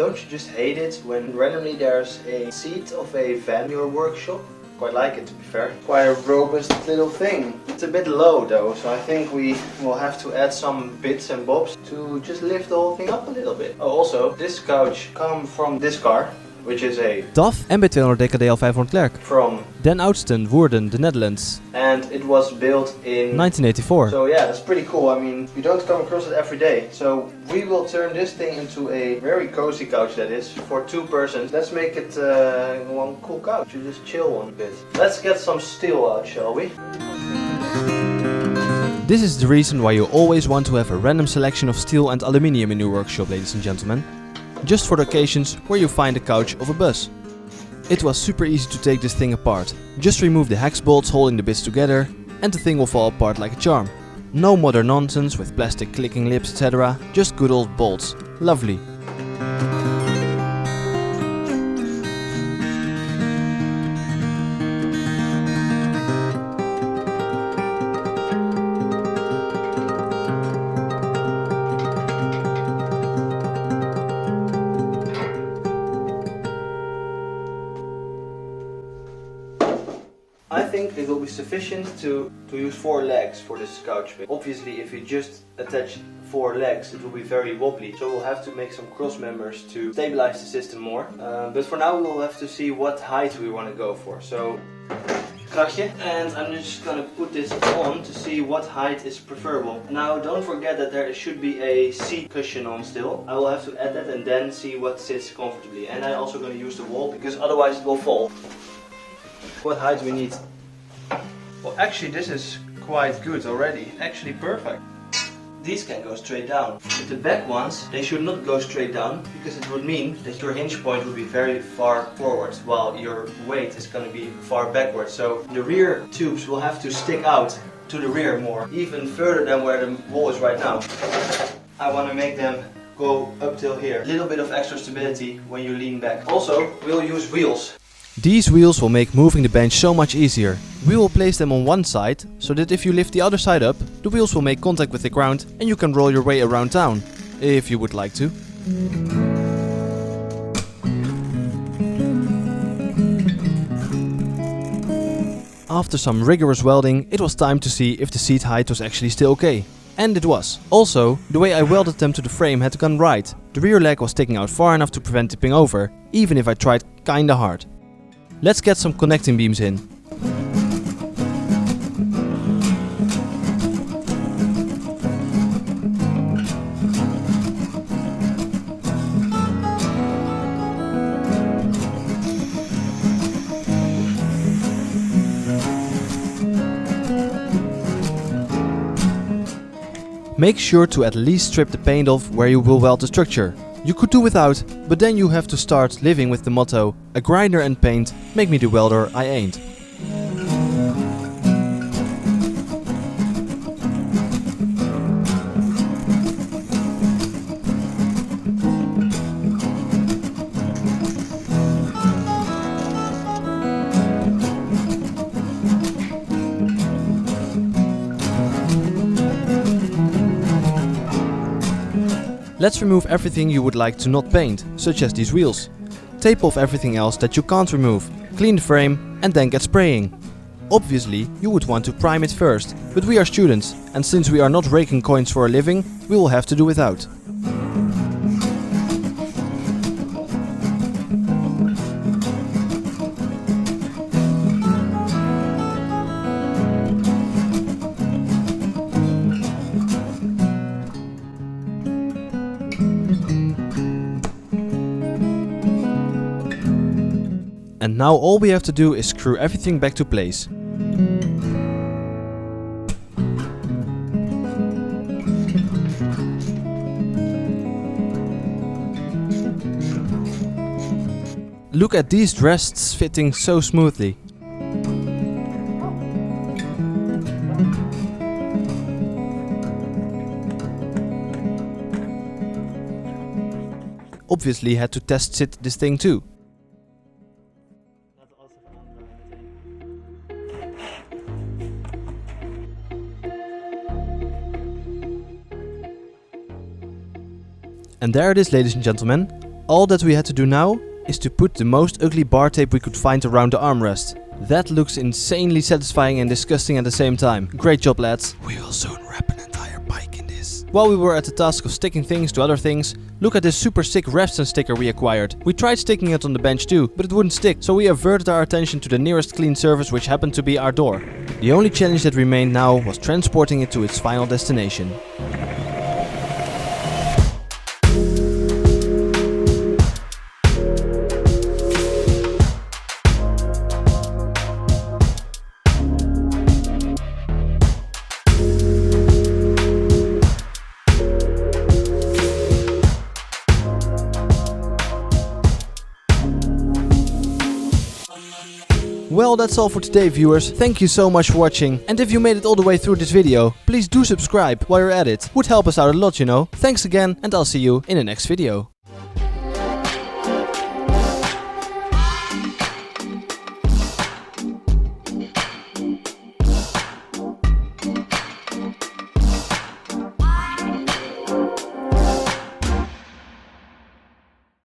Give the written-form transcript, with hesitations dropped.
Don't you just hate it when randomly there's a seat of a van in your workshop? Quite like it, to be fair. Quite a robust little thing. It's a bit low though, so I think we will have to add some bits and bobs to just lift the whole thing up a little bit. Oh, also, this couch comes from this car, which is a DAF MB200 DKDL 500 Clerck from Den Oudsten, Woerden, the Netherlands. And it was built in 1984. So yeah, that's pretty cool. I mean, you don't come across it every day. So we will turn this thing into a very cozy couch, that is, for 2 persons. Let's make it one cool couch. You just chill one bit. Let's get some steel out, shall we? This is the reason why you always want to have a random selection of steel and aluminium in your workshop, ladies and gentlemen. Just for the occasions where you find a couch of a bus. It was super easy to take this thing apart. Just remove the hex bolts holding the bits together and the thing will fall apart like a charm. No modern nonsense with plastic clicking lips, etc. Just good old bolts. Lovely. I think it will be sufficient to use 4 legs for this couch. Obviously, if you just attach 4 legs, it will be very wobbly. So we'll have to make some cross members to stabilize the system more. But for now, we'll have to see what height we want to go for. So, kratje. And I'm just going to put this on to see what height is preferable. Now, don't forget that there should be a seat cushion on still. I will have to add that and then see what sits comfortably. And I'm also going to use the wall because otherwise it will fall. What height we need? Well, actually this is quite good already. Actually perfect. These can go straight down. But the back ones, they should not go straight down because it would mean that your hinge point would be very far forward while your weight is going to be far backward. So the rear tubes will have to stick out to the rear more, even further than where the wall is right now. I want to make them go up till here. A little bit of extra stability when you lean back. Also, we'll use wheels. These wheels will make moving the bench so much easier. We will place them on one side, so that if you lift the other side up, the wheels will make contact with the ground and you can roll your way around town, if you would like to. After some rigorous welding, it was time to see if the seat height was actually still okay. And it was. Also, the way I welded them to the frame had gone right. The rear leg was sticking out far enough to prevent tipping over, even if I tried kinda hard. Let's get some connecting beams in. Make sure to at least strip the paint off where you will weld the structure. You could do without, but then you have to start living with the motto, a grinder and paint make me the welder I ain't. Let's remove everything you would like to not paint, such as these wheels. Tape off everything else that you can't remove, clean the frame and then get spraying. Obviously, you would want to prime it first, but we are students and since we are not raking coins for a living, we will have to do without. And now all we have to do is screw everything back to place. Look at these rests fitting so smoothly. Obviously had to test sit this thing too. And there it is, ladies and gentlemen. All that we had to do now is to put the most ugly bar tape we could find around the armrest. That looks insanely satisfying and disgusting at the same time. Great job, lads. We will soon wrap an entire bike in this. While we were at the task of sticking things to other things, look at this super sick Refson sticker we acquired. We tried sticking it on the bench too, but it wouldn't stick, so we averted our attention to the nearest clean surface, which happened to be our door. The only challenge that remained now was transporting it to its final destination. Well, that's all for today, viewers. Thank you so much for watching. And if you made it all the way through this video, please do subscribe while you're at it. Would help us out a lot, you know. Thanks again, and I'll see you in the next video.